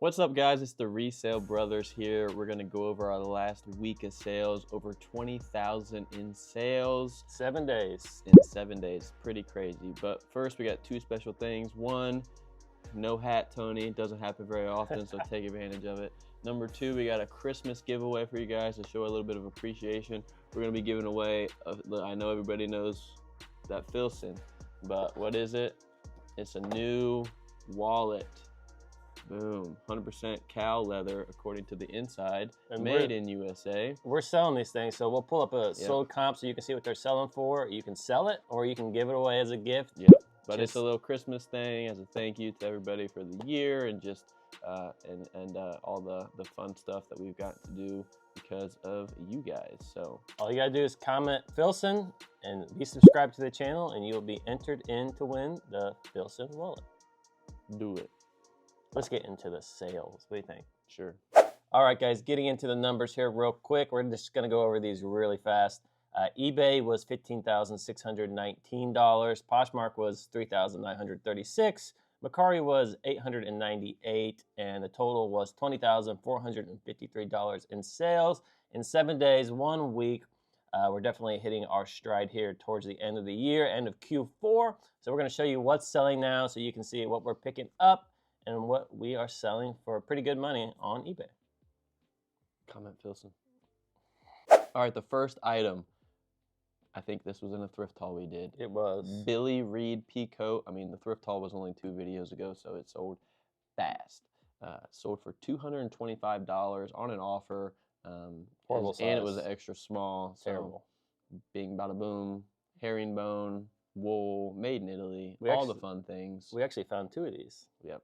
What's up, guys? It's the Resale Brothers here. We're going to go over our last week of sales. Over 20,000 in sales. 7 days. In 7 days. Pretty crazy. But first, we got two special things. One, no hat, Tony. It doesn't happen very often, so take advantage of it. Number two, we got a Christmas giveaway for you guys to show a little bit of appreciation. We're going to be giving away, I know everybody knows that Filson, but what is it? It's a new wallet. Boom, 100% cow leather according to the inside, and made in USA. We're selling these things, so we'll pull up a sold comp so you can see what they're selling for. You can sell it, or you can give it away as a gift. Yeah, but it's a little Christmas thing as a thank you to everybody for the year and just all the fun stuff that we've got to do because of you guys. So all you gotta do is comment Filson and be subscribed to the channel, and you'll be entered in to win the Filson wallet. Do it. Let's get into the sales. What do you think? Sure. All right, guys, getting into the numbers here real quick. We're just going to go over these really fast. eBay was $15,619. Poshmark was $3,936. Mercari was $898, and the total was $20,453 in sales in 7 days, 1 week. We're definitely hitting our stride here towards the end of the year, end of Q4. So we're going to show you what's selling now so you can see what we're picking up and what we are selling for pretty good money on eBay. Comment Filson. All right, the first item. I think this was in a thrift haul we did. It was. Billy Reed Peacoat. I mean, the thrift haul was only 2 videos ago, so it sold fast. Sold for $225 on an offer. Horrible size. And it was an extra small. So terrible. Bing bada boom, herringbone, wool, made in Italy, the fun things. We actually found 2 of these. Yep.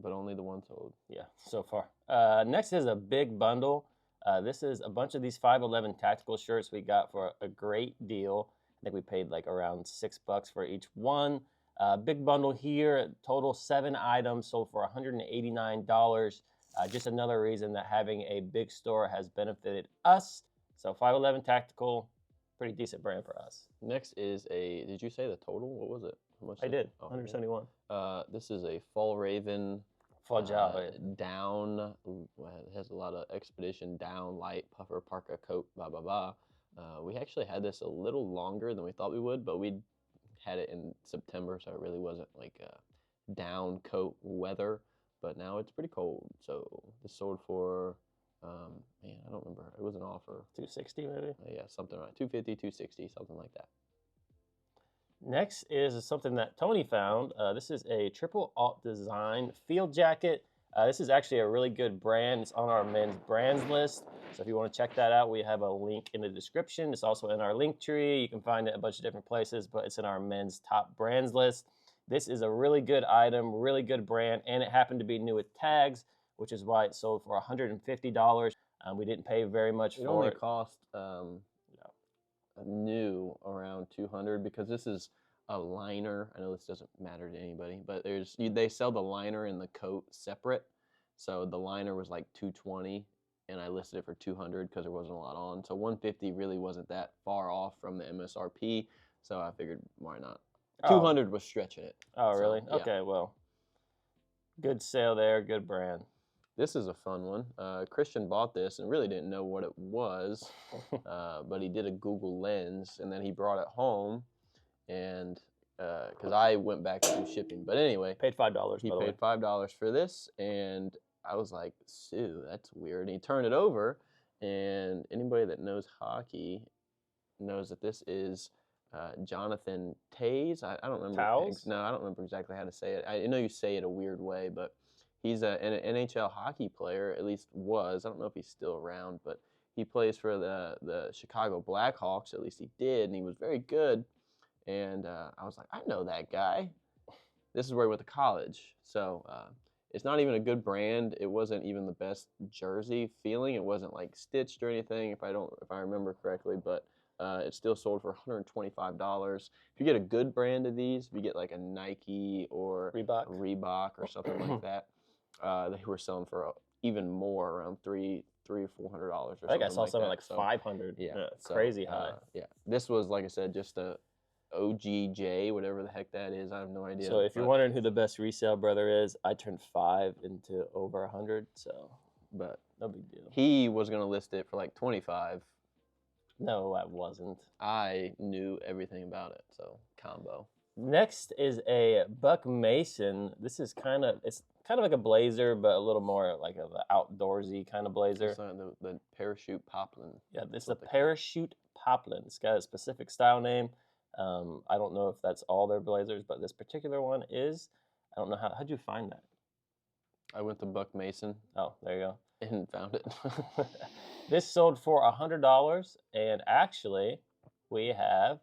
But only the one sold. Yeah, so far. Next is a big bundle. This is a bunch of these 511 tactical shirts we got for a great deal. I think we paid like around $6 for each one. Big bundle here, total 7 items sold for $189. Just another reason that having a big store has benefited us. So 511 tactical, pretty decent brand for us. Next is did you say the total? What was it? How much I did, 171. This is a Fall Raven down. It has a lot of expedition down, light, puffer, parka coat, blah, blah, blah. We actually had this a little longer than we thought we would, but we had it in September, so it really wasn't like down coat weather. But now it's pretty cold. So this sold for, man, I don't remember. It was an offer. $260 maybe? Yeah, something like $250, $260, something like that. Next is something that Tony found. This is a triple alt design field jacket. This is actually a really good brand. It's on our men's brands list. So if you want to check that out, we have a link in the description. It's also in our link tree. You can find it a bunch of different places, but it's in our men's top brands list. This is a really good item, really good brand, and it happened to be new with tags, which is why it sold for $150. We didn't pay very much for it. It only cost new around $200 because this is a liner. I know this doesn't matter to anybody, but they sell the liner and the coat separate. So the liner was like $220, and I listed it for $200 because there wasn't a lot on. So $150 really wasn't that far off from the MSRP. So I figured, why not? 200 was stretching it. Oh, really? So, yeah. Okay, well, good sale there, good brand. This is a fun one. Christian bought this and really didn't know what it was, but he did a Google Lens, and then he brought it home, and because I went back to do shipping. But anyway. Paid $5, He paid $5 for this, and I was like, Sue, that's weird. And he turned it over, and anybody that knows hockey knows that this is Jonathan Tays. I don't remember. No, I don't remember exactly how to say it. I know you say it a weird way, but he's an NHL hockey player, at least was. I don't know if he's still around, but he plays for the Chicago Blackhawks. At least he did, and he was very good. And I was like, I know that guy. This is where he went to college. So it's not even a good brand. It wasn't even the best jersey feeling. It wasn't like stitched or anything, if I remember correctly, but it still sold for $125. If you get a good brand of these, if you get like a Nike or Reebok or something like that, they were selling for even more, around $300 or $400. I think I saw something like $500. Yeah, crazy high. Yeah, this was, like I said, just a OGJ, whatever the heck that is. I have no idea. So if you're wondering who the best resale brother is, I turned 5 into over 100, so but no big deal. He was gonna list it for like 25. No, I wasn't. I knew everything about it, so combo. Next is a Buck Mason. This is it's kind of like a blazer, but a little more like an outdoorsy kind of blazer. It's the parachute poplin. Yeah, this is a parachute poplin. It's got a specific style name. I don't know if that's all their blazers, but this particular one is. I don't know how'd you find that? I went to Buck Mason. Oh, there you go. And found it. This sold for $100, and actually, we have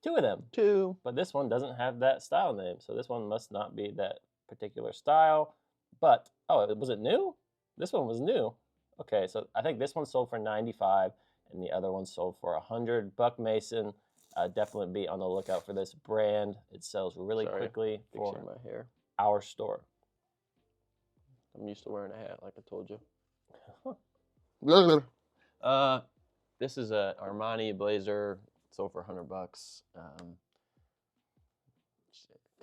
2 of them. 2. But this one doesn't have that style name, so this one must not be that particular style. But, oh, was it new? This one was new. Okay, so I think this one sold for $95, and the other one sold for $100. Buck Mason, definitely be on the lookout for this brand. It sells really quickly for my hair. Our store. I'm used to wearing a hat, like I told you. This is a Armani blazer. Sold for $100.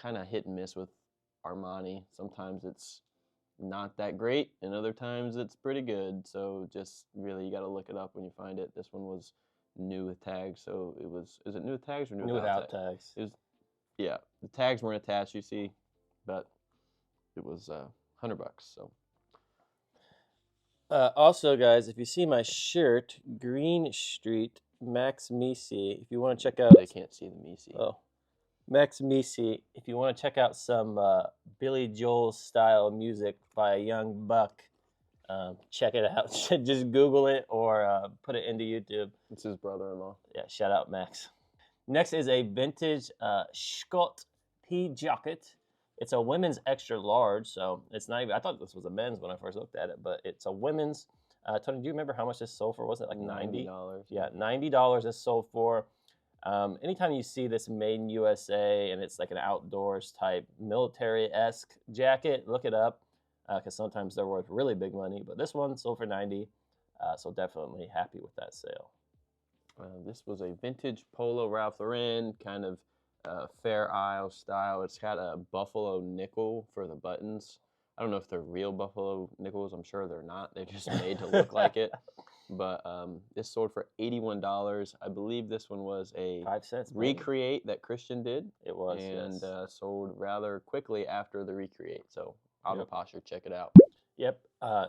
Kind of hit and miss with Armani. Sometimes it's not that great, and other times it's pretty good. So just really, you got to look it up when you find it. This one was new with tags, so it was. Is it new with tags or new without tags? It was, yeah, the tags weren't attached, you see, but it was $100. So. Also, guys, if you see my shirt, Green Street Max Misi, if you want to check out... They can't see the Misi. Oh. Max Misi, if you want to check out some Billy Joel style music by a young buck, check it out. Just Google it or put it into YouTube. It's his brother-in-law. Yeah, shout out Max. Next is a vintage Scott P jacket. It's a women's extra large, so it's not even... I thought this was a men's when I first looked at it, but it's a women's. Tony, do you remember how much this sold for? Was it like $90? Yeah, $90 this sold for. Anytime you see this made in USA and it's like an outdoors type military-esque jacket, look it up because sometimes they're worth really big money. But this one sold for $90, so definitely happy with that sale. This was a vintage polo Ralph Lauren, kind of Fair Isle style. It's got a buffalo nickel for the buttons. I don't know if they're real buffalo nickels. I'm sure they're not. They're just made to look like it. But this sold for $81. I believe this one was a 5 cents recreate that Christian did. It was, and yes. Sold rather quickly after the recreate. So Auto Posture, check it out. Yep.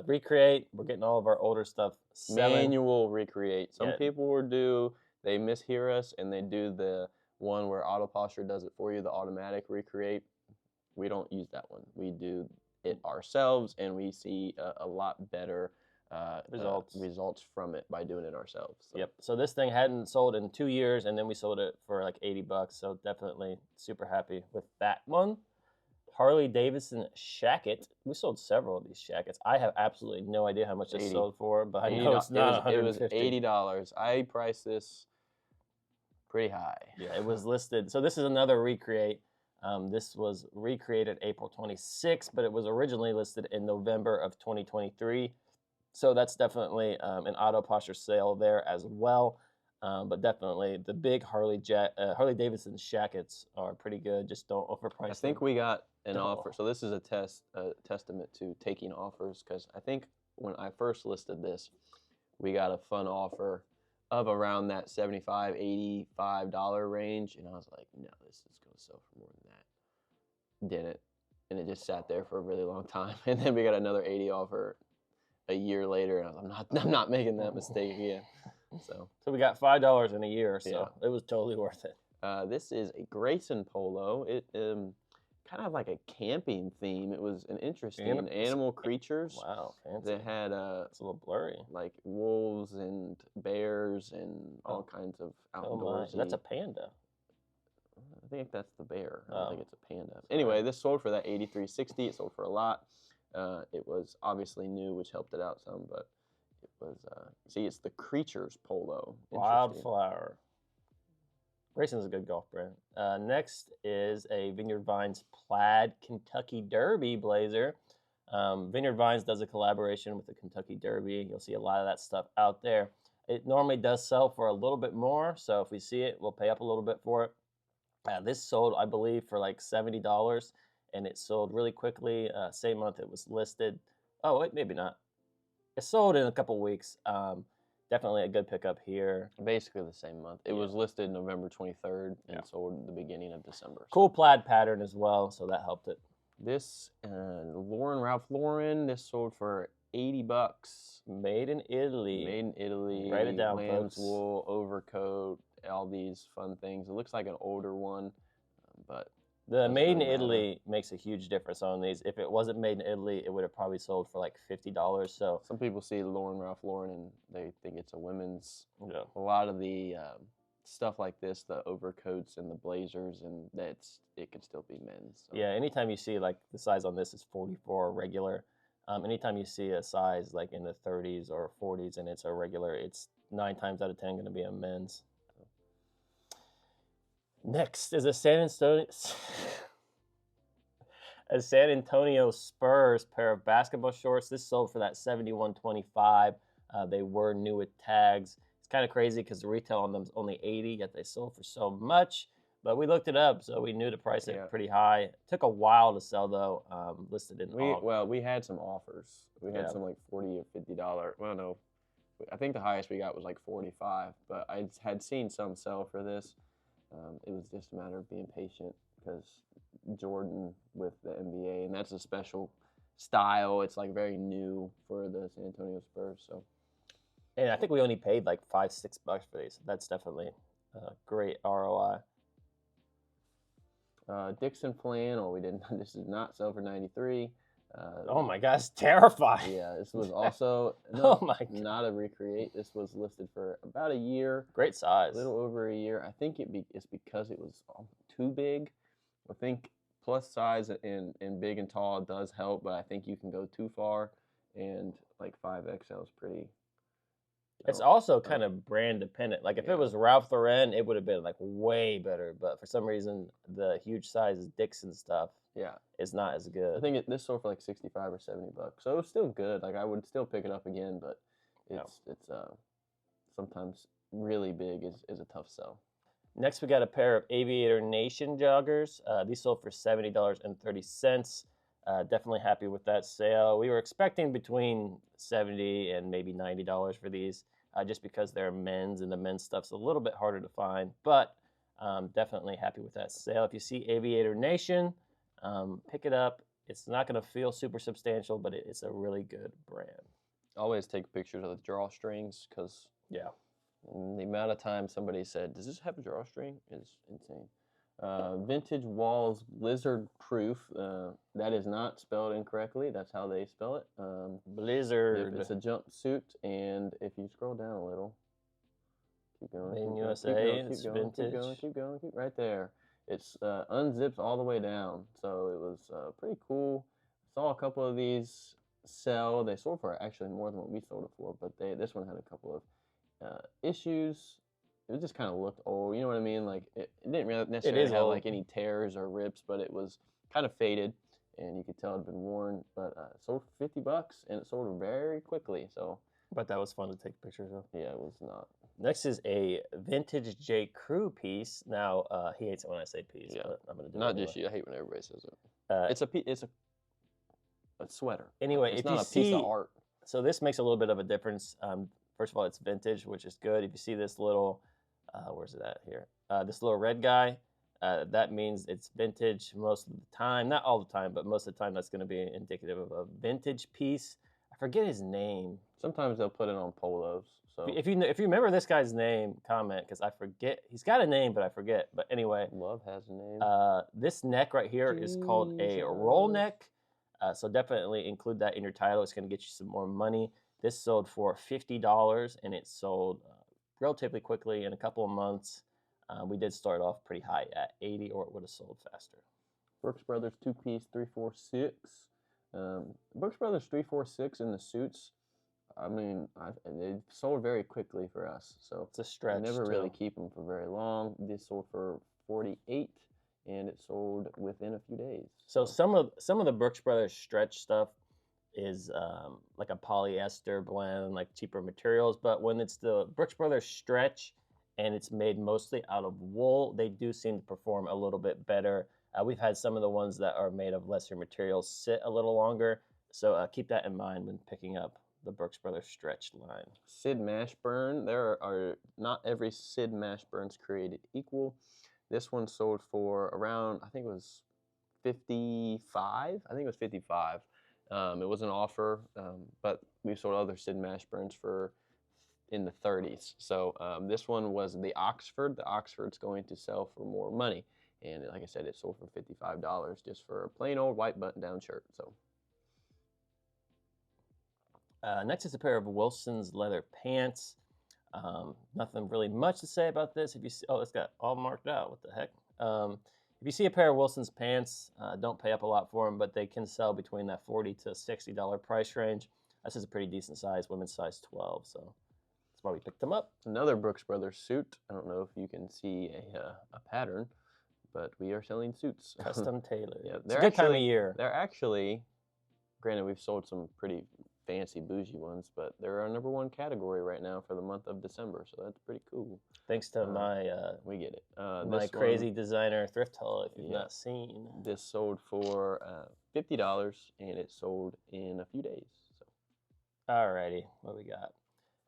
Recreate. We're getting all of our older stuff selling. Manual recreate. Some people will do, they mishear us and they do the one where Auto Posture does it for you, the automatic recreate. We don't use that one. We do it ourselves, and we see a lot better results from it by doing it ourselves. So. Yep. So this thing hadn't sold in 2 years, and then we sold it for like $80. So definitely super happy with that one. Harley Davidson shacket. We sold several of these shackets. I have absolutely no idea how much this sold for, but I know it's not $150. It was $80. I priced this pretty high. Yeah, it was listed. So this is another recreate. This was recreated April 26th, but it was originally listed in November of 2023. So that's definitely an Auto Posture sale there as well. But definitely the big Harley Davidson shackets are pretty good. Just don't overprice them. I think we got an offer. So this is a testament to taking offers, because I think when I first listed this, we got a fun offer of around that $75, $85 range. And I was like, no, this is going to sell for more than that. Didn't. And it just sat there for a really long time. And then we got another 80 offer a year later, and I was like, I'm not making that mistake again. So we got $5 in a year, so it was totally worth it. This is a Grayson polo. It kind of like a camping theme. It was an interesting animal creatures. Wow, fancy. They had it's a little blurry. Like wolves and bears and all kinds of outdoors. Oh, that's a panda. I think that's the bear. I don't think it's a panda. Anyway, this sold for that $83.60. It sold for a lot. It was obviously new, which helped it out some, but it was, see, it's the Creatures polo. Wildflower. Grayson's a good golf brand. Next is a Vineyard Vines plaid Kentucky Derby blazer. Vineyard Vines does a collaboration with the Kentucky Derby. You'll see a lot of that stuff out there. It normally does sell for a little bit more, so if we see it, we'll pay up a little bit for it. This sold, I believe, for like $70, and it sold really quickly. Same month it was listed. Oh, wait, maybe not. It sold in a couple weeks. Definitely a good pickup here. Basically the same month. It Yeah. was listed November 23rd and Yeah. sold at the beginning of December. Cool plaid pattern as well, so that helped it. This Ralph Lauren, this sold for $80. Made in Italy. Made in Italy. Write it down, lamb's folks. wool, overcoat, all these fun things. It looks like an older one, but the doesn't made in really matter. Italy makes a huge difference on these. If it wasn't made in Italy, it would have probably sold for like $50. So some people see Ralph Lauren, and they think it's a women's. yeah. A lot of the stuff like this, the overcoats and the blazers, and it could still be men's. So. Yeah, anytime you see like the size on this is 44 regular, anytime you see a size like in the 30s or 40s and it's a regular, it's 9 times out of 10 going to be a men's. Next is a San Antonio Spurs pair of basketball shorts. This sold for that $71.25. They were new with tags. It's kind of crazy because the retail on them is only $80, yet they sold for so much. But we looked it up, so we knew to price it pretty high. It took a while to sell, though. Listed in Well, we had some offers. We had some like $40 or $50. Well, no, I think the highest we got was like $45. But I had seen some sell for this. It was just a matter of being patient because Jordan with the NBA, and that's a special style. It's like very new for the San Antonio Spurs. So, and I think we only paid like $5-6 for these. That's definitely a great ROI. Dixon flannel, we didn't. This is not sell for $93. Oh my gosh, terrifying. Yeah, this was also not a recreate. This was listed for about a year. Great size. A little over a year. I think it's because it was too big. I think plus size and big and tall does help, but I think you can go too far, and like 5XL is pretty. It's also kind of brand dependent. Like if it was Ralph Lauren, it would have been like way better. But for some reason, the huge size Dixon stuff, is not as good. I think this sold for like $65 or $70, so it was still good. Like I would still pick it up again, but it's sometimes really big is a tough sell. Next, we got a pair of Aviator Nation joggers. These sold for $70.30. Definitely happy with that sale. We were expecting between $70 and maybe $90 for these, just because they're men's and the men's stuff's a little bit harder to find. But definitely happy with that sale. If you see Aviator Nation, pick it up. It's not going to feel super substantial, but it's a really good brand. Always take pictures of the drawstrings because the amount of time somebody said, "Does this have a drawstring?" is insane. Vintage Walls Blizzard Proof. That is not spelled incorrectly. That's how they spell it. Blizzard. It's a jumpsuit, and if you scroll down a little, keep going. In USA, it's vintage. Keep going. Keep right there. It's unzips all the way down, so it was pretty cool. Saw a couple of these sell. They sold for actually more than what we sold it for, but this one had a couple of issues. It just kind of looked old, you know what I mean? Like it didn't really necessarily have like any tears or rips, but it was kind of faded, and you could tell it had been worn. But it sold for $50, and it sold very quickly. So, but that was fun to take pictures of. Yeah, it was not. Next is a vintage J. Crew piece. Now he hates it when I say piece, but I'm gonna do not it anyway. just you. I hate when everybody says it. It's a sweater. Anyway, it's if not you a see, piece of art. So this makes a little bit of a difference. First of all, it's vintage, which is good. If you see this little, where's it at here? This little red guy, that means it's vintage most of the time. Not all the time, but most of the time that's going to be indicative of a vintage piece. I forget his name. Sometimes they'll put it on polos. So if you remember this guy's name, comment, because I forget. He's got a name, but I forget. But anyway, Love has a name. This neck right here is called a roll neck. So definitely include that in your title. It's going to get you some more money. This sold for $50, and it sold relatively quickly in a couple of months. We did start off pretty high at $80, or it would have sold faster. Brooks Brothers 2-piece 346. Brooks Brothers 346 in the suits. I mean, they sold very quickly for us. So it's a stretch. I never really keep them for very long. This sold for $48, and it sold within a few days. So some of the Brooks Brothers stretch stuff is like a polyester blend, like cheaper materials. But when it's the Brooks Brothers stretch, and it's made mostly out of wool. They do seem to perform a little bit better. We've had some of the ones that are made of lesser materials sit a little longer, so keep that in mind when picking up the Brooks Brothers stretch line. Sid Mashburn. There are not every Sid Mashburn's created equal. This one sold for around, I think it was 55. I think it was 55. It was an offer, but we've sold other Sid Mashburns for in the 30s. So this one was the Oxford. The Oxford's going to sell for more money. And like I said, it sold for $55 just for a plain old white button-down shirt. So next is a pair of Wilson's leather pants. Nothing really much to say about this. If you see, oh, it's got all marked out. What the heck? If you see a pair of Wilson's pants, don't pay up a lot for them, but they can sell between that $40 to $60 price range. This is a pretty decent size, women's size 12, so that's why we picked them up. Another Brooks Brothers suit. I don't know if you can see a pattern, but we are selling suits. Custom tailored. Yeah, it's a good time of year. They're actually, granted, we've sold some pretty fancy bougie ones, but they're our #1 category right now for the month of December, so that's pretty cool. Thanks to my we get it. my crazy designer thrift haul. If you've not seen, this sold for $50, and it sold in a few days. So, alrighty, what we got?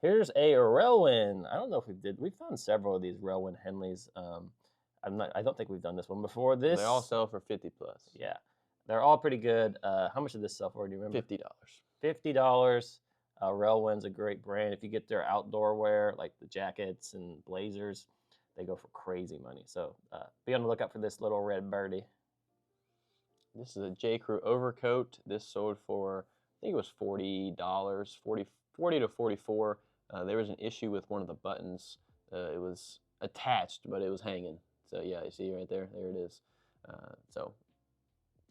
Here's a Relwyn. I don't know if we found several of these Relwyn Henleys. I don't think we've done this one before. They all sell for 50 plus. Yeah, they're all pretty good. How much did this sell for? Do you remember? $50. $50. Relwyn's a great brand. If you get their outdoor wear, like the jackets and blazers, they go for crazy money. So be on the lookout for this little red birdie. This is a J. Crew overcoat. This sold for, I think it was $40, $40 to $44. There was an issue with one of the buttons. It was attached, but it was hanging. So yeah, you see right there. There it is. So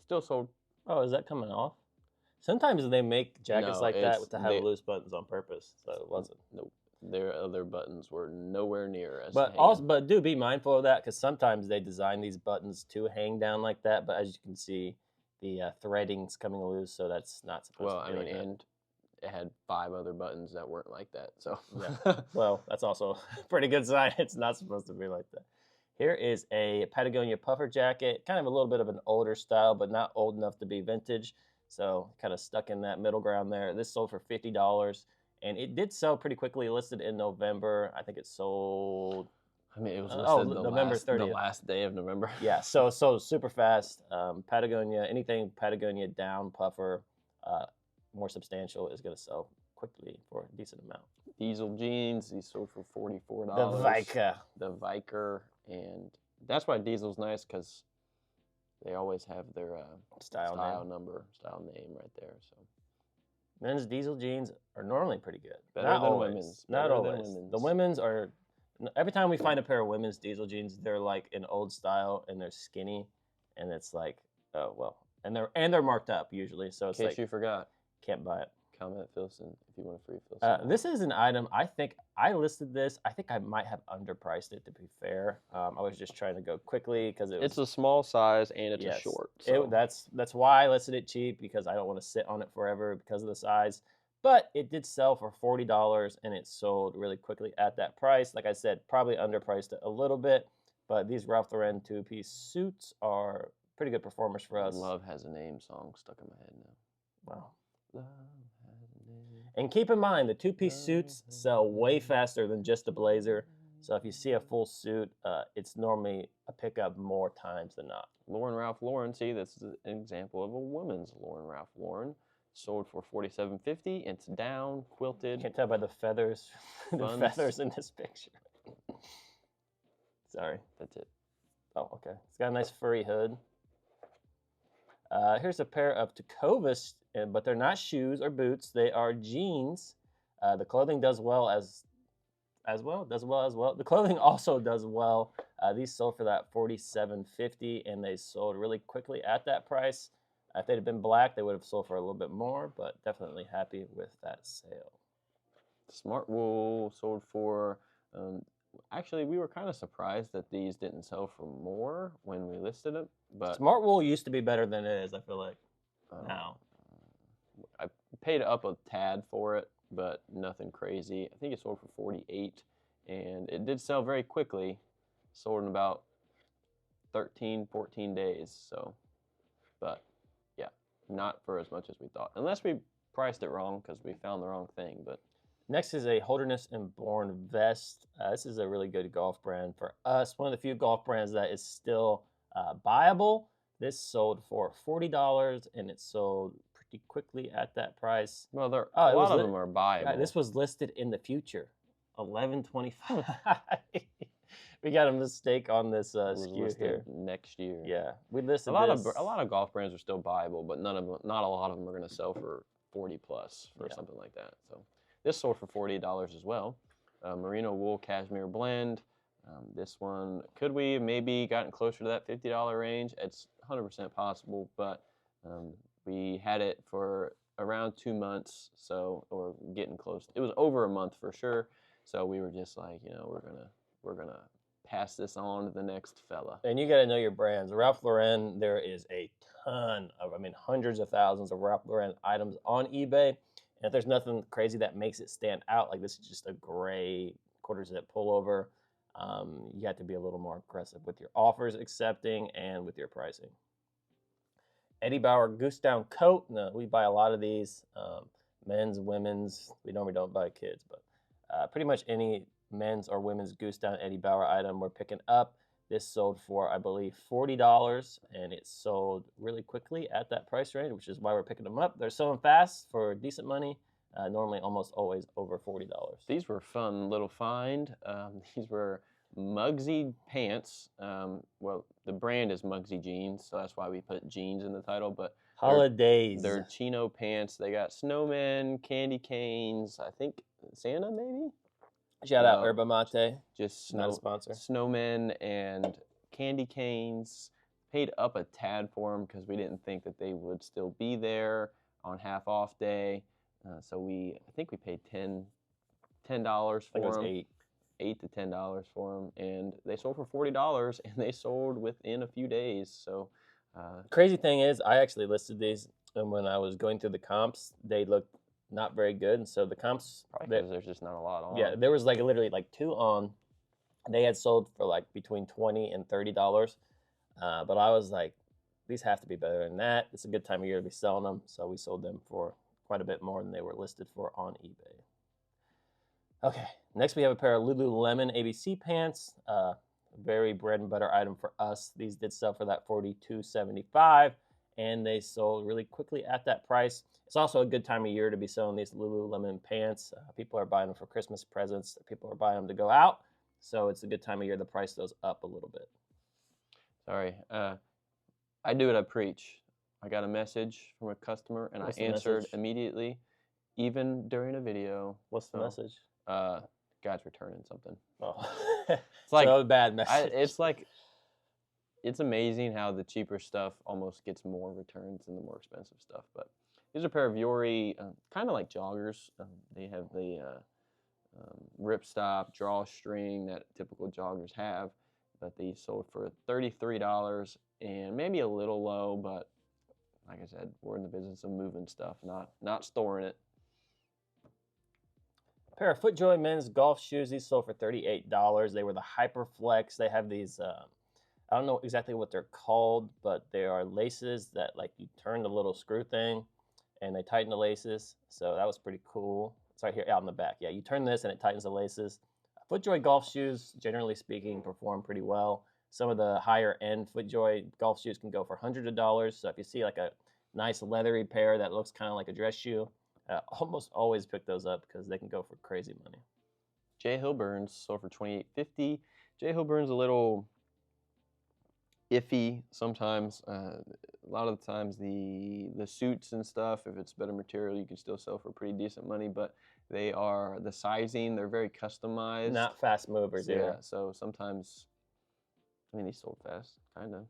still sold. Oh, is that coming off? Sometimes they make jackets like that to have loose buttons on purpose, so it wasn't. Nope. Their other buttons were nowhere near as but do be mindful of that, because sometimes they design these buttons to hang down like that, but as you can see, the threading's coming loose, so that's not supposed to be like that. And it had 5 other buttons that weren't like that, so. Yeah. Well, that's also a pretty good sign. It's not supposed to be like that. Here is a Patagonia puffer jacket, kind of a little bit of an older style, but not old enough to be vintage. So kind of stuck in that middle ground there. This sold for $50, and it did sell pretty quickly. Listed in November. I think it sold. I mean, it was listed November 30th. The last day of November. Yeah, so super fast. Patagonia, anything Patagonia down puffer, more substantial, is going to sell quickly for a decent amount. Diesel jeans. These sold for $44. The Viker. The Viker, and that's why Diesel's nice, because they always have their style name right there. So men's Diesel jeans are normally pretty good. Better than women's. Not always. The women's are. Every time we find a pair of women's Diesel jeans, they're like an old style and they're skinny, and it's like, oh well, and they're marked up usually. So it's in case you forgot, can't buy it. Comment Filson if you want a free Filson. This is an item. I think I listed this. I think I might have underpriced it, to be fair. I was just trying to go quickly because it's a small size and it's a short. So. That's why I listed it cheap, because I don't want to sit on it forever because of the size. But it did sell for $40, and it sold really quickly at that price. Like I said, probably underpriced it a little bit. But these Ralph Lauren 2-piece suits are pretty good performers for us. Love Has a Name song stuck in my head now. Wow. Love. And keep in mind, the 2-piece suits sell way faster than just a blazer. So if you see a full suit, it's normally a pickup more times than not. Lauren Ralph Lauren, see, this is an example of a woman's Lauren Ralph Lauren. Sold for $47.50. It's down, quilted. Can't tell by the feathers, the feathers in this picture. Sorry. That's it. Oh, okay. It's got a nice furry hood. Here's a pair of Tecovas, but they're not shoes or boots. They are jeans. The clothing does well as well. The clothing also does well. These sold for that $47.50, and they sold really quickly at that price. If they'd have been black, they would have sold for a little bit more, but definitely happy with that sale. Smart Wool sold for. Actually, we were kind of surprised that these didn't sell for more when we listed it. But Smart Wool used to be better than it is, I feel like, now. I paid up a tad for it, but nothing crazy. I think it sold for $48, and it did sell very quickly. Sold in about 13, 14 days. So, but yeah, not for as much as we thought, unless we priced it wrong because we found the wrong thing. But next is a Holderness and Bourne vest. This is a really good golf brand for us. One of the few golf brands that is still buyable. This sold for $40, and it sold pretty quickly at that price. Well, a lot of them are buyable. Yeah, this was listed in the future, $11.25. We got a mistake on this SKU here. Next year. Yeah, we listed a lot of golf brands are still buyable, but not a lot of them are going to sell for 40 plus for something like that. So this sold for $40 as well. Merino wool cashmere blend. This one, could we maybe gotten closer to that $50 range? It's 100% possible, but we had it for around 2 months, so, or getting close. It was over a month for sure. So we were just like, you know, we're gonna pass this on to the next fella. And you got to know your brands. Ralph Lauren, there is a ton of, I mean, hundreds of thousands of Ralph Lauren items on eBay. And if there's nothing crazy that makes it stand out, like this is just a gray quarter zip pullover, you have to be a little more aggressive with your offers accepting and with your pricing. Eddie Bauer Goose Down coat. No, we buy a lot of these, men's, women's. We normally don't buy kids, but pretty much any men's or women's Goose Down Eddie Bauer item we're picking up. This sold for, I believe, $40, and it sold really quickly at that price range, which is why we're picking them up. They're selling fast for decent money, normally almost always over $40. These were fun little find. These were Muggsy pants. Well, the brand is Muggsy Jeans, so that's why we put jeans in the title, but holidays. They're chino pants. They got snowmen, candy canes, I think Santa maybe? Shout out Yerba Mate. Just not a sponsor. Snowmen and candy canes. Paid up a tad for them because we didn't think that they would still be there on half off day. So I think we paid $10 for them. $8 to $10 for them, and they sold for $40, and they sold within a few days. So, crazy thing is, I actually listed these, and when I was going through the comps, they looked not very good, and so the comps, probably because there's just not a lot on. Yeah, there was like literally like 2 on. They had sold for like between $20 and $30, but I was like, these have to be better than that. It's a good time of year to be selling them, so we sold them for quite a bit more than they were listed for on eBay. Okay, next we have a pair of Lululemon ABC pants. Very bread and butter item for us. These did sell for that $42.75, and they sold really quickly at that price. It's also a good time of year to be selling these Lululemon pants. People are buying them for Christmas presents. People are buying them to go out, so it's a good time of year to price those up a little bit. Sorry, I do what I preach. I got a message from a customer, and I answered immediately, even during a video. What's the message? Guy's returning something. Oh, it's like so bad message. It's amazing how the cheaper stuff almost gets more returns than the more expensive stuff. But these are a pair of Yori, kind of like joggers. They have the ripstop drawstring that typical joggers have, but these sold for $33, and maybe a little low, but like I said, we're in the business of moving stuff, not storing it. Pair of FootJoy men's golf shoes. These sold for $38. They were the Hyperflex. They have these, I don't know exactly what they're called, but they are laces that like you turn the little screw thing and they tighten the laces. So that was pretty cool. It's right here out in the back. Yeah, you turn this and it tightens the laces. FootJoy golf shoes, generally speaking, perform pretty well. Some of the higher end FootJoy golf shoes can go for hundreds of dollars. So if you see like a nice leathery pair that looks kind of like a dress shoe, almost always pick those up because they can go for crazy money. J. Hilburn's sold for $28.50. J. Hilburn's a little iffy sometimes. A lot of the times the suits and stuff, if it's better material, you can still sell for pretty decent money, but they are, the sizing, they're very customized. Not fast movers, yeah. So sometimes, I mean, these sold fast, kind of.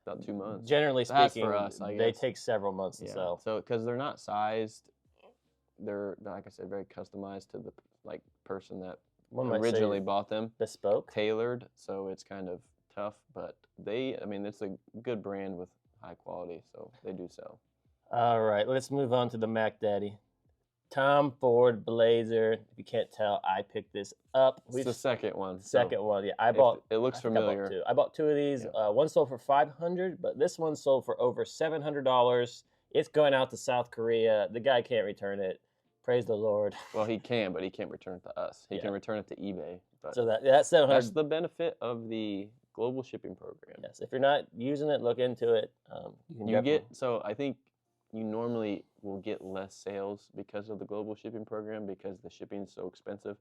About 2 months. Generally speaking, for us, I guess. They take several months to sell. So, because they're not sized, they're, like I said, very customized to the person that originally bought them. Bespoke. Tailored, so it's kind of tough, but I mean, it's a good brand with high quality, so they do sell. All right, let's move on to the Mac Daddy. Tom Ford blazer. If you can't tell, I picked this up. It's the second one. Second one, yeah. I bought. It looks familiar. I bought two of these. Yeah. One sold for $500, but this one sold for over $700. It's going out to South Korea. The guy can't return it. Praise the Lord. Well, he can, but he can't return it to us. He can return it to eBay. But so that's $700. That's the benefit of the global shipping program. Yes, if you're not using it, look into it. So I think you normally will get less sales because of the global shipping program because the shipping is so expensive.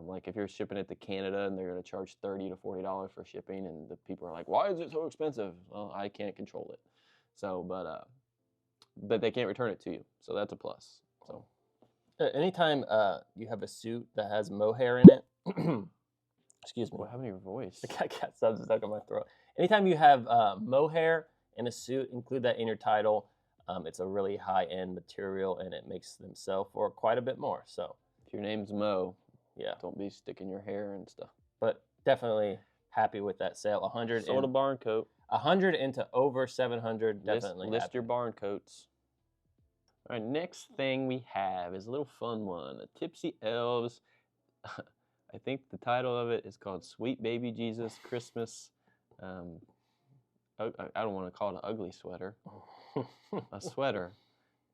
Like if you're shipping it to Canada and they're going to charge $30 to $40 for shipping, and the people are like, "Why is it so expensive?" Well, I can't control it. So, but they can't return it to you, so that's a plus. So, anytime you have a suit that has mohair in it, excuse me. What happened to your voice? I got something stuck in my throat. Anytime you have mohair in a suit, include that in your title. It's a really high-end material, and it makes them sell for quite a bit more. So, if your name's Mo, yeah, don't be sticking your hair and stuff. But definitely happy with that sale. 100 sold a barn coat. 100 into over 700. Definitely list your barn coats. All right, next thing we have is a little fun one. The Tipsy Elves. I think the title of it is called Sweet Baby Jesus Christmas. I don't want to call it an ugly sweater. A sweater.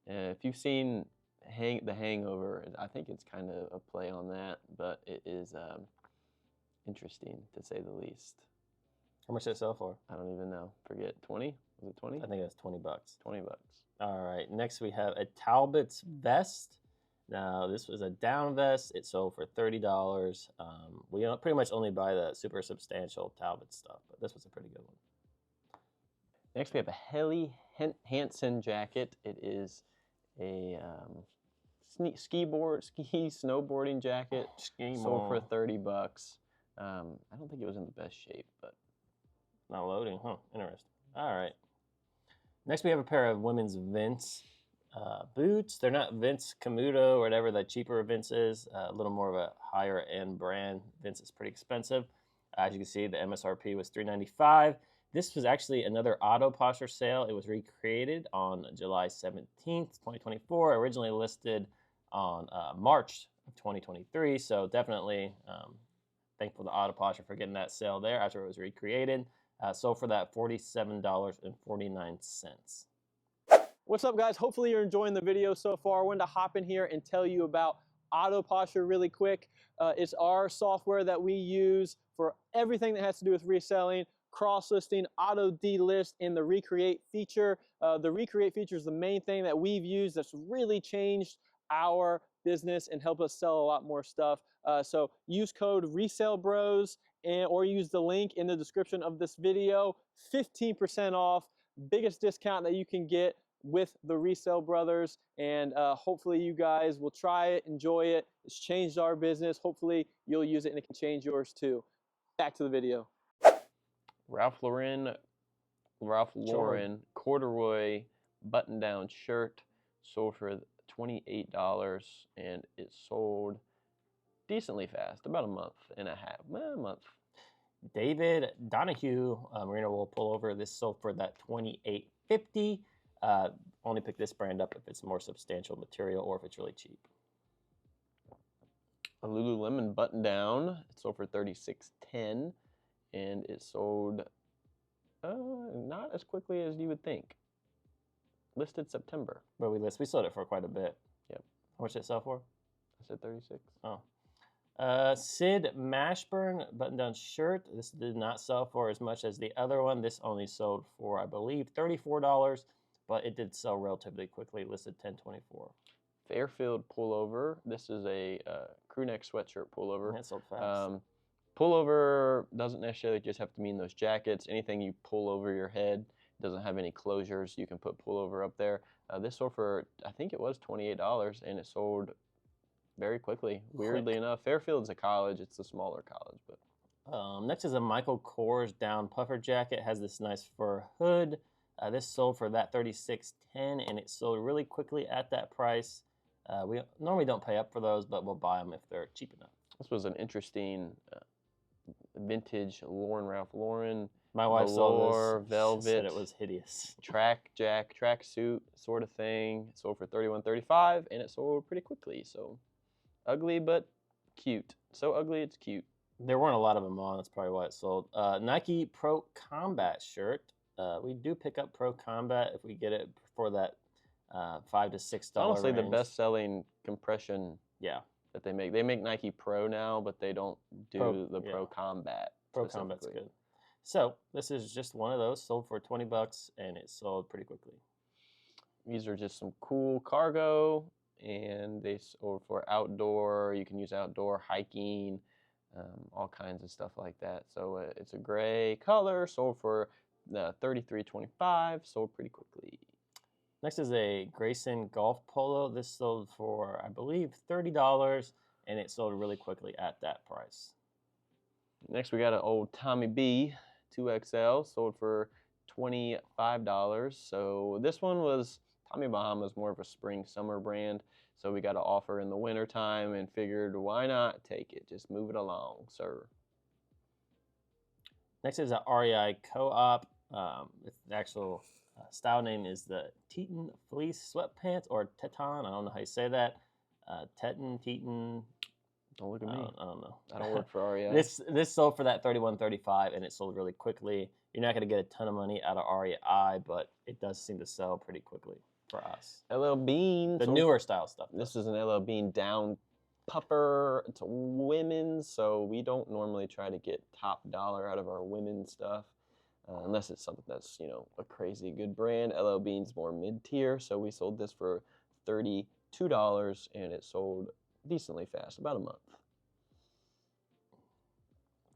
If you've seen The Hangover, I think it's kind of a play on that, but it is interesting to say the least. How much did it sell for? I don't even know. Forget. 20? Was it 20? I think it's $20. 20 bucks. All right. Next we have a Talbot's vest. Now this was a down vest. It sold for $30. We pretty much only buy the super substantial Talbot stuff, but this was a pretty good one. Next we have a Helly Hansen jacket. It is a ski snowboarding jacket. Sold for 30 bucks. I don't think it was in the best shape, but not loading, huh? Interesting. All right. Next we have a pair of women's Vince boots. They're not Vince Camuto or whatever the cheaper Vince is. A little more of a higher end brand. Vince is pretty expensive. As you can see, the MSRP was $395. This was actually another auto posture sale. It was recreated on July 17th, 2024. Originally listed on March of 2023. So definitely thankful to Auto Posture for getting that sale there after it was recreated. Sold for that $47.49. What's up, guys? Hopefully you're enjoying the video so far. I wanted to hop in here and tell you about Auto Posture really quick. It's our software that we use for everything that has to do with reselling, cross-listing, auto delist, and the recreate feature. The recreate feature is the main thing that we've used that's really changed our business and helped us sell a lot more stuff. So use code RESELLBROS or use the link in the description of this video. 15% off, biggest discount that you can get with the Resell Brothers, and hopefully you guys will try it, enjoy it. It's changed our business. Hopefully you'll use it and it can change yours too. Back to the video. Ralph Lauren corduroy button-down shirt sold for $28, and it sold decently fast, about a month and a half. David Donahue, Marina will pull over. This sold for that $28.50. Only pick this brand up if it's more substantial material or if it's really cheap. A Lululemon button-down, it sold for $36.10. And it sold not as quickly as you would think. Listed September. But we sold it for quite a bit. Yep. How much did it sell for? I said 36. Oh. Sid Mashburn button-down shirt. This did not sell for as much as the other one. This only sold for, I believe, $34, but it did sell relatively quickly. Listed $10.24. Fairfield pullover. This is a crew neck sweatshirt pullover. That sold fast. Pullover doesn't necessarily just have to mean those jackets. Anything you pull over your head doesn't have any closures. You can put pullover up there. This sold for, I think it was $28, and it sold very quickly. Weirdly enough, Fairfield's a college. It's a smaller college, but. Next is a Michael Kors down puffer jacket. Has this nice fur hood. This sold for that $36.10, and it sold really quickly at that price. We normally don't pay up for those, but we'll buy them if they're cheap enough. This was an interesting vintage Ralph Lauren My wife saw velour, this. velvet, She said it was hideous. tracksuit sort of thing. It sold for $31.35, and it sold pretty quickly. So ugly but cute. So ugly it's cute. There weren't a lot of them on. That's probably why it sold. Nike Pro Combat shirt. We do pick up Pro Combat if we get it for that $5 to $6 It's honestly range. the best-selling compression Yeah. that they make. They make Nike Pro now, but they don't do the Pro yeah. Combat. Pro Combat's good. So this is just one of those, sold for $20, and it sold pretty quickly. These are just some cool cargo, and they sold for outdoor. You can use outdoor hiking, all kinds of stuff like that. So it's a gray color, sold for $33.25, sold pretty quickly. Next is a Grayson golf polo. This sold for, I believe, $30, and it sold really quickly at that price. Next, we got an old Tommy B 2XL, sold for $25. So this one was, Tommy Bahama's more of a spring-summer brand. So we got an offer in the wintertime and figured, why not take it? Just move it along, sir. Next is a REI Co-op. The actual style name is the Teton Fleece Sweatpants, or Teton. I don't know how you say that. Teton. Don't look at me. I don't know. I don't work for REI. This sold for that $31.35, and it sold really quickly. You're not going to get a ton of money out of REI, but it does seem to sell pretty quickly for us. LL Bean. The newer style stuff. This is an LL Bean down puffer. It's a women's, so we don't normally try to get top dollar out of our women's stuff. Unless it's something that's, you know, a crazy good brand. LL Bean's more mid-tier, so we sold this for $32, and it sold decently fast, about a month.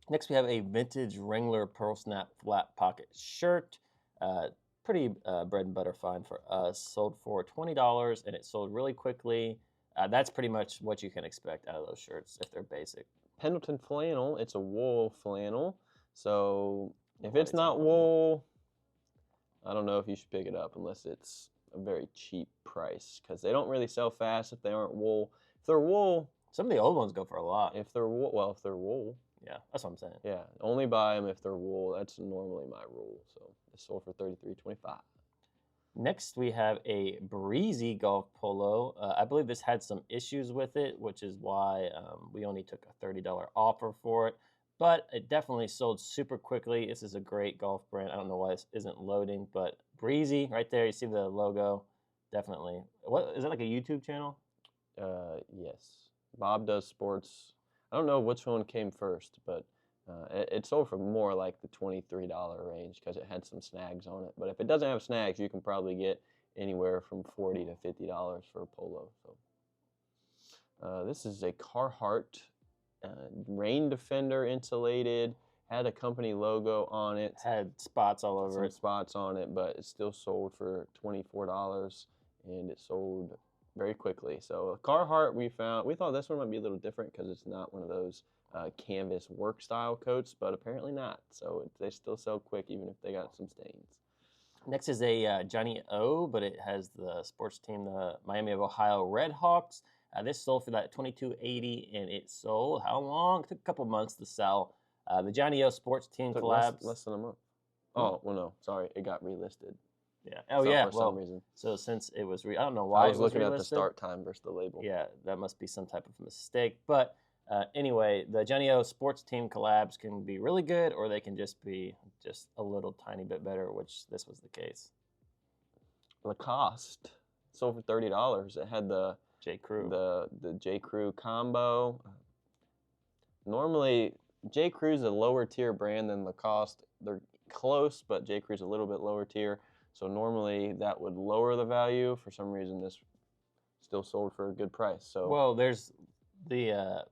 Next, we have a vintage Wrangler Pearl Snap flat pocket shirt. Pretty bread and butter find for us. Sold for $20, and it sold really quickly. That's pretty much what you can expect out of those shirts if they're basic. Pendleton flannel. It's a wool flannel, so if it's not wool, I don't know if you should pick it up unless it's a very cheap price, because they don't really sell fast if they aren't wool. If they're wool, some of the old ones go for a lot. If they're wool, well, if they're wool, yeah, that's what I'm saying. Yeah, only buy them if they're wool. That's normally my rule. So it sold for $33.25. Next, we have a Breezy golf polo. I believe this had some issues with it, which is why we only took a $30 offer for it. But it definitely sold super quickly. This is a great golf brand. I don't know why this isn't loading, but Breezy, right there, you see the logo. Definitely. What is that, like a YouTube channel? Yes. Bob does sports. I don't know which one came first, but it sold for more like the $23 range because it had some snags on it. But if it doesn't have snags, you can probably get anywhere from $40 to $50 for a polo. So this is a Carhartt rain defender, insulated, had a company logo on it. Had spots all over it. Spots on it, but it still sold for $24, and it sold very quickly. So Carhartt, we thought this one might be a little different because it's not one of those canvas work style coats, but apparently not. So they still sell quick even if they got some stains. Next is a Johnny O, but it has the sports team, the Miami of Ohio Redhawks. This sold for that $22.80, and it sold how long? It took a couple months to sell. The Johnny O sports team collabs. Less than a month. Oh, well, no, sorry, it got relisted. Yeah. Oh, yeah. For some reason. So since it was, I don't know why I was looking at the start time versus the label. Yeah, that must be some type of mistake. But anyway, the Johnny O sports team collabs can be really good, or they can just be just a little tiny bit better, which this was the case. Lacoste sold for $30. It had the J. Crew. The J. Crew combo. Normally, J. Crew's a lower tier brand than Lacoste. They're close, but J. Crew's a little bit lower tier. So normally that would lower the value. For some reason, this still sold for a good price. So well, there's the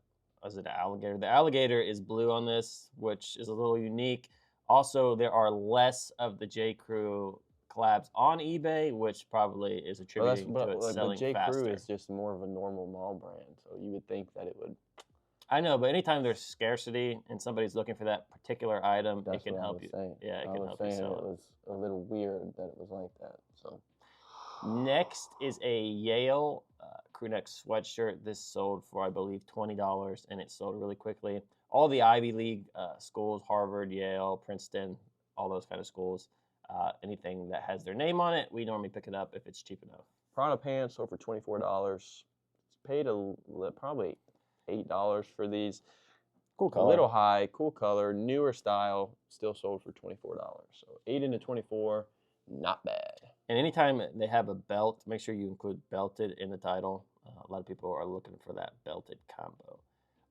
is it alligator? The alligator is blue on this, which is a little unique. Also, there are less of the J. Crew collabs on eBay, which probably is attributing to it selling faster. But J. Crew is just more of a normal mall brand, so you would think that it would. I know, but anytime there's scarcity and somebody's looking for that particular item, it can help you. Yeah, it can help you sell it. It was a little weird that it was like that. So next is a Yale crew neck sweatshirt. This sold for, I believe, $20, and it sold really quickly. All the Ivy League schools, Harvard, Yale, Princeton, all those kind of schools. Anything that has their name on it, we normally pick it up if it's cheap enough. Prada pants sold for $24. Paid probably $8 for these. Cool A color. little high, cool color, newer style, still sold for $24. So 8 into 24, not bad. And anytime they have a belt, make sure you include belted in the title. A lot of people are looking for that belted combo.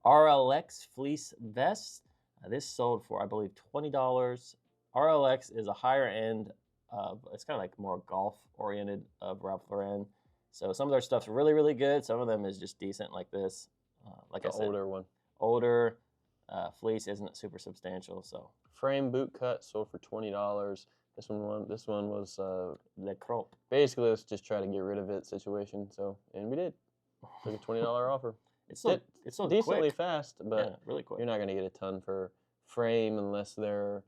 RLX fleece vest. This sold for, I believe, $20. RLX is a higher end of, it's kind of like more golf oriented of Ralph Lauren. So some of their stuff's really, really good. Some of them is just decent like this. Like I said, older one. Older fleece isn't super substantial. So frame boot cut sold for $20. This one was Le Crope. Basically, let's just try to get rid of it situation. So, and we did. Took a $20 offer. It's so decently quick. fast, but Yeah, really quick. You're not going to get a ton for frame unless they're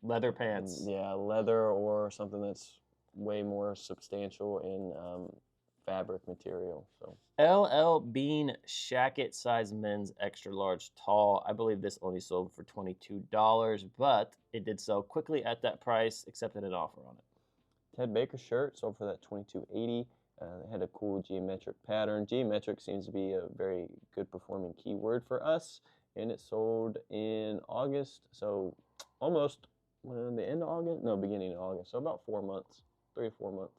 leather pants. Yeah, leather or something that's way more substantial in fabric material. So LL Bean Shacket size men's extra large tall. I believe this only sold for $22, but it did sell quickly at that price. Accepted an offer on it. Ted Baker shirt sold for that $22.80. They had a cool geometric pattern. Geometric seems to be a very good performing keyword for us, and it sold in August, so almost the end of August? No, beginning of August, so about 4 months, 3 or 4 months.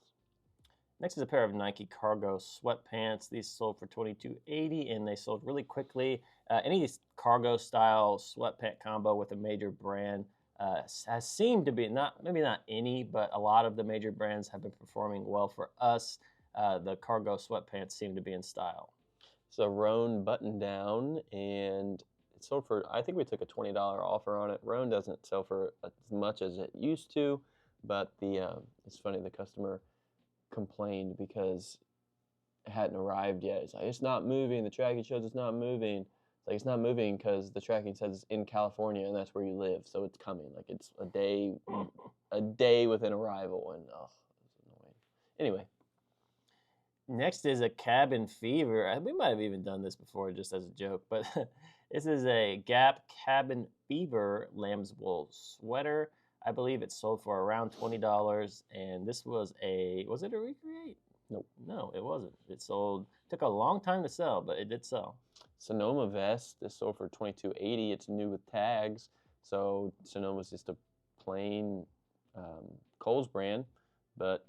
Next is a pair of Nike cargo sweatpants. These sold for $22.80, and they sold really quickly. Any cargo style sweatpant combo with a major brand has seemed to be, maybe not any, but a lot of the major brands have been performing well for us. The cargo sweatpants seem to be in style. It's a Roan button down, and it sold for, I think we took a $20 offer on it. Roan doesn't sell for as much as it used to, but it's funny, the customer complained because it hadn't arrived yet. It's like, it's not moving. The tracking shows it's not moving. It's like, it's not moving because the tracking says it's in California and that's where you live, so it's coming. Like, it's a day within arrival, and it's annoying. Anyway. Next is a Cabin Fever. We might have even done this before just as a joke, but this is a Gap Cabin Fever lamb's wool sweater. I believe it sold for around $20, and this was it a recreate? Nope. No, it wasn't. It took a long time to sell, but it did sell. Sonoma vest, this sold for $22.80. It's new with tags, so Sonoma's just a plain Kohl's brand, but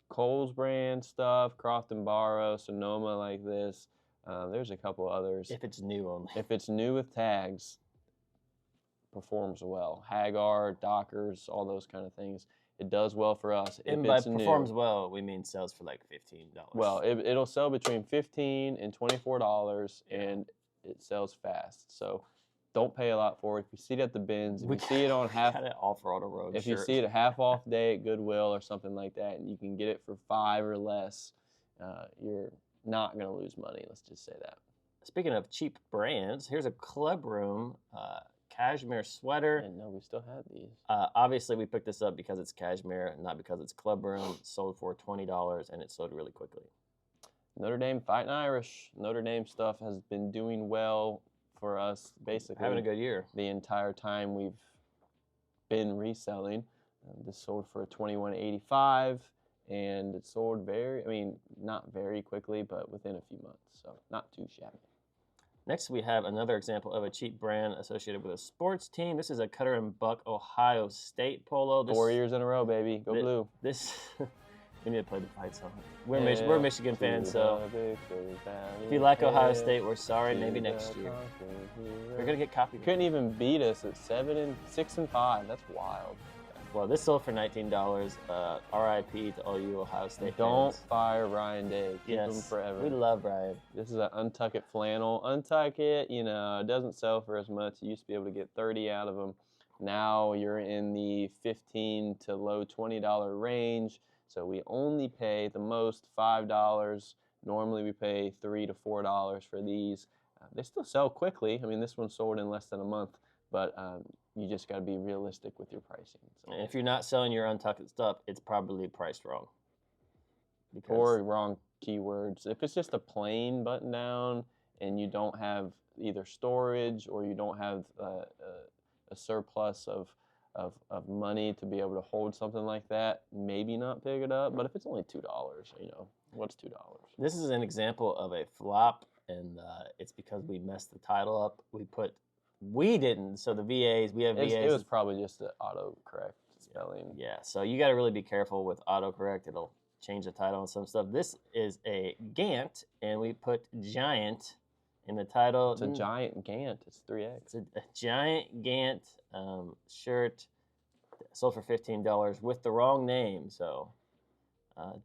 Kohl's brand stuff, Croft and Barrow, Sonoma like this. There's a couple others. If it's new only. If it's new with tags, performs well. Hagar, Dockers, all those kind of things. It does well for us. And if by it's performs new, well, we mean sells for like $15. Well, it'll sell between $15 and $24, and it sells fast. So don't pay a lot for it. If you see it at the bins, if you see it on half off-road road if shirt. you see it a half off day at Goodwill or something like that, and you can get it for $5 or less, you're not going to lose money. Let's just say that. Speaking of cheap brands, here's a Club Room cashmere sweater. And no, we still had these. Obviously, we picked this up because it's cashmere, not because it's Club Room. Sold for $20, and it sold really quickly. Notre Dame Fighting Irish. Notre Dame stuff has been doing well for us, basically. Having a good year. The entire time we've been reselling. This sold for $21.85, and it sold not very quickly, but within a few months, so not too shabby. Next, we have another example of a cheap brand associated with a sports team. This is a Cutter and Buck Ohio State polo. 4 years in a row, baby. Go blue. We need to play the fight song. We're Michigan fans, so if you like Ohio State, we're sorry. Maybe next year. We're gonna get copied. Couldn't even beat us at 6 and 5. That's wild. Well, this sold for $19. RIP to all you Ohio State Don't fans. fire Ryan Day. Keep him forever. We love Ryan. This is an Untuck It flannel. Untuck It, it doesn't sell for as much. You used to be able to get 30 out of them. Now you're in the $15 to low $20 range. So we only pay the most $5. Normally we pay $3 to $4 for these. They still sell quickly. I mean, this one sold in less than a month, but you just got to be realistic with your pricing. So. And if you're not selling your Untucked stuff, it's probably priced wrong. Or wrong keywords. If it's just a plain button down and you don't have either storage or you don't have a surplus of of money to be able to hold something like that, maybe not pick it up. But if it's only $2, what's $2? This is an example of a flop, and it's because we messed the title up. We didn't. So the VAs, we have VAs. It was probably just the autocorrect spelling. Yeah, so you got to really be careful with autocorrect. It'll change the title and some stuff. This is a Gantt, and we put giant in the title. It's a giant Gantt. It's 3X. It's a giant Gantt shirt sold for $15 with the wrong name. So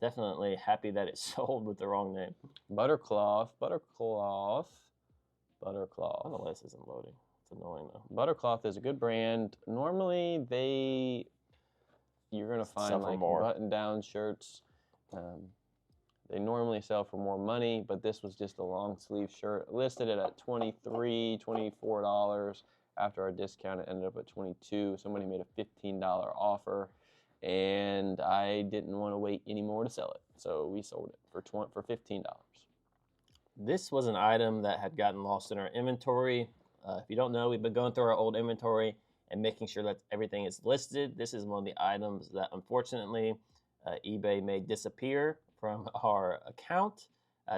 definitely happy that it sold with the wrong name. Buttercloth. Oh, no, this isn't loading. It's annoying though. Buttercloth is a good brand. Normally you're gonna find like button-down shirts. They normally sell for more money, but this was just a long sleeve shirt. Listed it at $23, $24. After our discount, it ended up at $22. Somebody made a $15 offer, and I didn't want to wait anymore to sell it, so we sold it for $15. This was an item that had gotten lost in our inventory. If you don't know, we've been going through our old inventory and making sure that everything is listed. This is one of the items that unfortunately eBay made disappear from our account.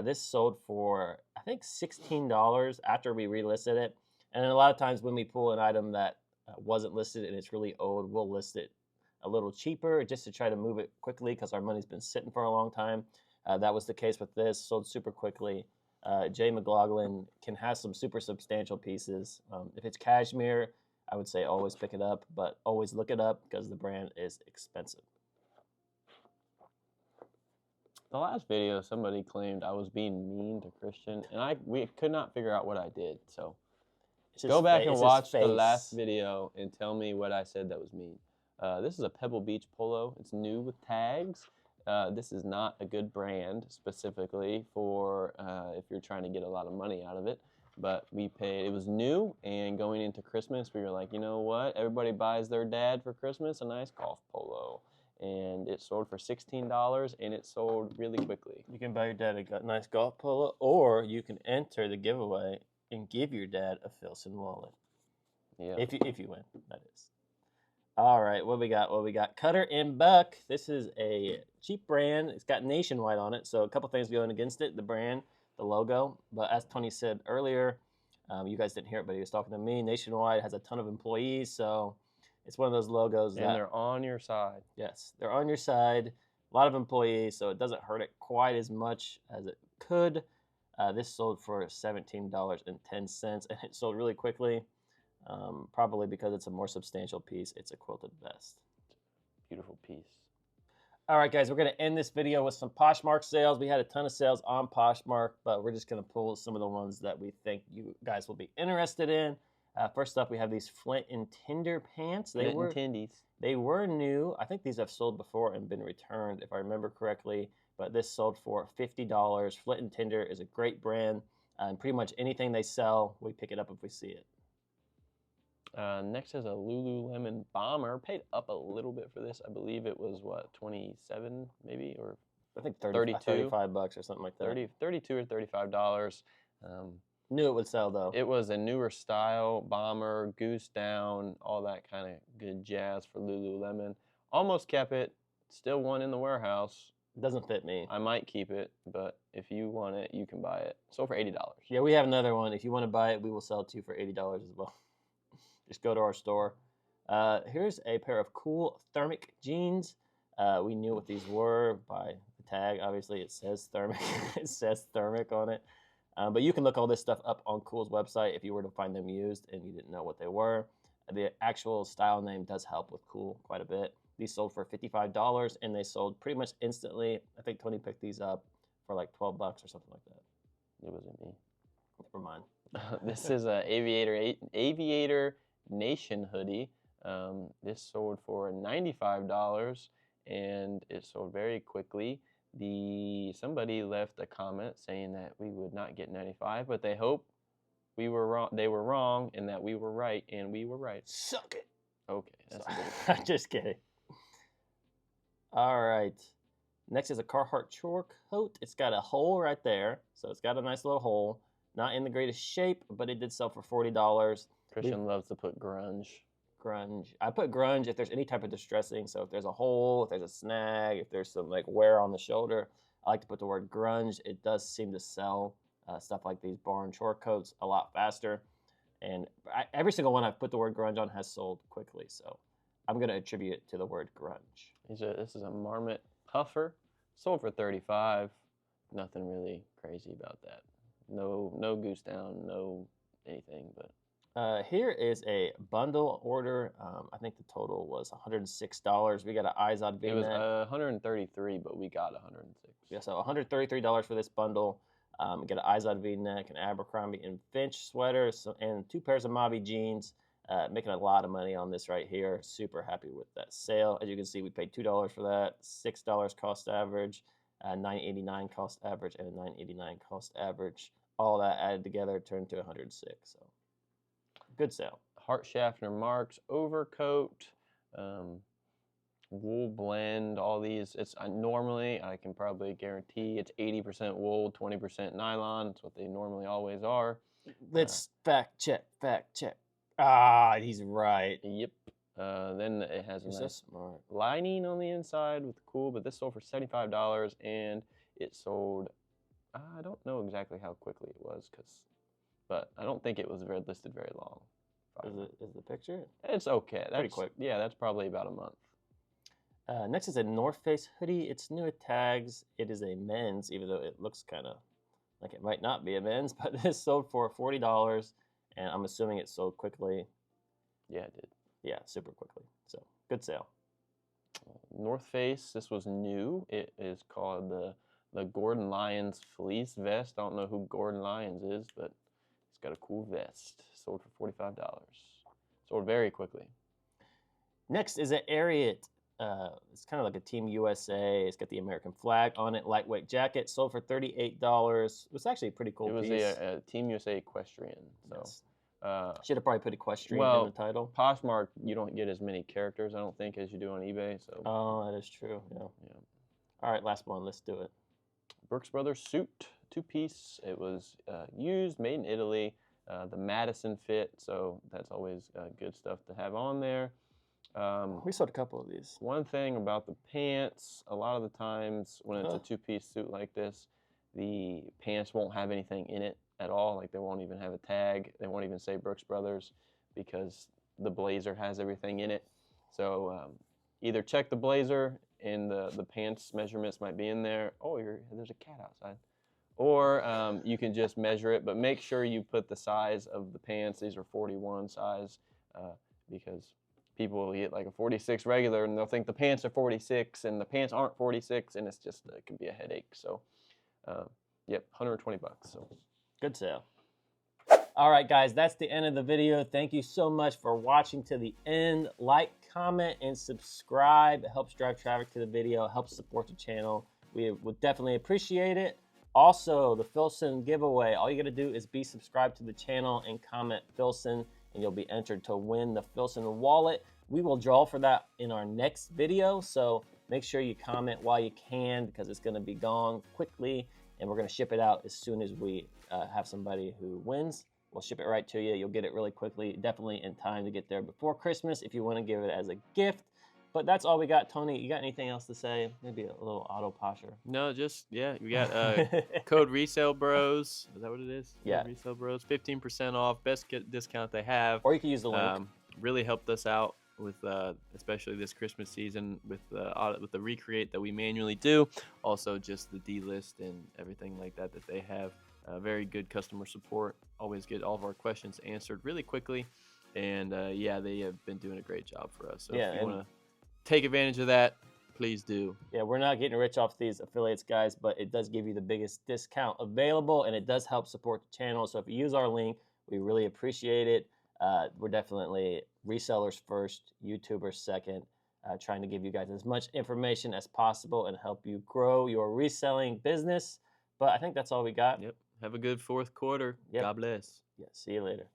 This sold for, I think, $16 after we relisted it. And a lot of times when we pull an item that wasn't listed and it's really old, we'll list it a little cheaper just to try to move it quickly because our money's been sitting for a long time. That was the case with this, sold super quickly. Jay McLaughlin can have some super substantial pieces. If it's cashmere, I would say always pick it up, but always look it up because the brand is expensive. The last video, somebody claimed I was being mean to Christian, and we could not figure out what I did. So go back and watch the last video and tell me what I said that was mean. This is a Pebble Beach polo. It's new with tags. This is not a good brand specifically for if you're trying to get a lot of money out of it. But we paid, it was new, and going into Christmas, we were like, you know what? Everybody buys their dad for Christmas a nice golf polo. And it sold for $16, and it sold really quickly. You can buy your dad a nice golf polo, or you can enter the giveaway and give your dad a Filson wallet. Yeah. If you win, that is. All right, what we got? Cutter and Buck. This is a cheap brand. It's got Nationwide on it, so a couple things going against it. The brand, the logo. But as Tony said earlier, you guys didn't hear it, but he was talking to me. Nationwide has a ton of employees, so it's one of those logos and they're on your side. Yes, they're on your side. A lot of employees, so it doesn't hurt it quite as much as it could. This sold for $17.10, and it sold really quickly, probably because it's a more substantial piece. It's a quilted vest. Beautiful piece. All right, guys, we're going to end this video with some Poshmark sales. We had a ton of sales on Poshmark, but we're just going to pull some of the ones that we think you guys will be interested in. First up, we have these Flint and Tinder pants. They were new. I think these have sold before and been returned, if I remember correctly. But this sold for $50. Flint and Tinder is a great brand, and pretty much anything they sell, we pick it up if we see it. Next is a Lululemon bomber. Paid up a little bit for this. I believe it was what, 27 maybe, or I think 35 bucks or something like that. 32 or $35. Knew it would sell though. It was a newer style bomber, goose down, all that kind of good jazz for Lululemon. Almost kept it. Still one in the warehouse. It doesn't fit me. I might keep it, but if you want it, you can buy it. Sold for $80. Yeah, we have another one. If you want to buy it, we will sell it to you for $80 as well. Just go to our store. Here's a pair of cool thermic jeans. We knew what these were by the tag. Obviously, it says thermic. It says thermic on it. But you can look all this stuff up on Cool's website if you were to find them used and you didn't know what they were. The actual style name does help with Cool quite a bit. These sold for $55, and they sold pretty much instantly. I think Tony picked these up for like 12 bucks or something like that. It wasn't me. Never mind. This is a Aviator Nation hoodie. This sold for $95, and it sold very quickly. Somebody left a comment saying that we would not get 95, but they hope we were wrong. They were wrong, and that we were right, and we were right. Suck it. Okay, that's a good I'm just kidding. All right. Next is a Carhartt chore coat. It's got a hole right there, so it's got a nice little hole. Not in the greatest shape, but it did sell for $40. Christian loves to put grunge. grunge. I put grunge if there's any type of distressing. So if there's a hole, if there's a snag, if there's some like wear on the shoulder, I like to put the word grunge. It does seem to sell stuff like these bar and chore coats a lot faster. And every single one I've put the word grunge on has sold quickly. So I'm going to attribute it to the word grunge. This is a Marmot puffer. Sold for $35. Nothing really crazy about that. No goose down, no anything. But here is a bundle order. I think the total was $106. We got an Izod V-neck. It was $133, but we got $106. Yeah, so $133 for this bundle. Get an Izod V-neck, an Abercrombie and Finch sweater, and 2 pairs of Mobby jeans. Making a lot of money on this right here. Super happy with that sale. As you can see, we paid $2 for that, $6 cost average, $9.89 cost average, and a $9.89 cost average. All that added together turned to $106. So good sale. Hart Schaffner Marks overcoat, wool blend. All these. Normally I can probably guarantee it's 80% wool, 20% nylon. It's what they normally always are. Let's fact check. Ah, he's right. Yep. Then it has a You're nice so smart. lining on the inside with cool, but this sold for $75 and it sold, I don't know exactly how quickly it was, but I don't think it was listed very long. Is the picture? It's okay. That's pretty quick. Yeah, that's probably about a month. Next is a North Face hoodie. It's new with tags. It is a men's, even though it looks kind of like it might not be a men's, but this sold for $40. And I'm assuming it sold quickly. Yeah, it did. Yeah, super quickly. So good sale. North Face, this was new. It is called the Gordon Lyons fleece vest. I don't know who Gordon Lyons is, but it's got a cool vest. Sold for $45. Sold very quickly. Next is an Ariat. It's kind of like a Team USA. It's got the American flag on it. Lightweight jacket. Sold for $38. It was actually a pretty cool piece. It was a Team USA equestrian. So. Yes. Should have probably put equestrian in the title. Poshmark, you don't get as many characters, I don't think, as you do on eBay. So. Oh, that is true. Yeah. All right, last one. Let's do it. Brooks Brothers suit, 2-piece. It was used, made in Italy. The Madison fit, so that's always good stuff to have on there. We sold a couple of these. One thing about the pants, a lot of the times when it's a 2-piece suit like this, the pants won't have anything in it at all. Like they won't even have a tag. They won't even say Brooks Brothers because the blazer has everything in it. So either check the blazer and the pants measurements might be in there. Oh, there's a cat outside. Or you can just measure it, but make sure you put the size of the pants. These are 41 size because people will get like a 46 regular and they'll think the pants are 46 and the pants aren't 46 and it's just, it can be a headache. So, yep, $120. So good sale. All right, guys, that's the end of the video. Thank you so much for watching to the end. Like, comment, and subscribe. It helps drive traffic to the video, helps support the channel. We would definitely appreciate it. Also, the Filson giveaway. All you got to do is be subscribed to the channel and comment Filson, and you'll be entered to win the Filson wallet. We will draw for that in our next video, so make sure you comment while you can because it's going to be gone quickly, and we're going to ship it out as soon as we have somebody who wins. We'll ship it right to you. You'll get it really quickly, definitely in time to get there before Christmas if you want to give it as a gift. But that's all we got. Tony, you got anything else to say? Maybe a little auto posher. No, just, yeah, we got code Resale Bros. Is that what it is? Yeah. Resale Bros, 15% off, best discount they have. Or you can use the link. Really helped us out with especially this Christmas season with the recreate that we manually do. Also just the D-list and everything like that they have. Very good customer support. Always get all of our questions answered really quickly. And yeah, they have been doing a great job for us. So yeah, if you want to take advantage of that, please do. Yeah, we're not getting rich off these affiliates, guys, but it does give you the biggest discount available, and it does help support the channel. So if you use our link, we really appreciate it. We're definitely resellers first, YouTubers second, trying to give you guys as much information as possible and help you grow your reselling business. But I think that's all we got. Yep. Have a good fourth quarter. Yep. God bless. Yeah, see you later.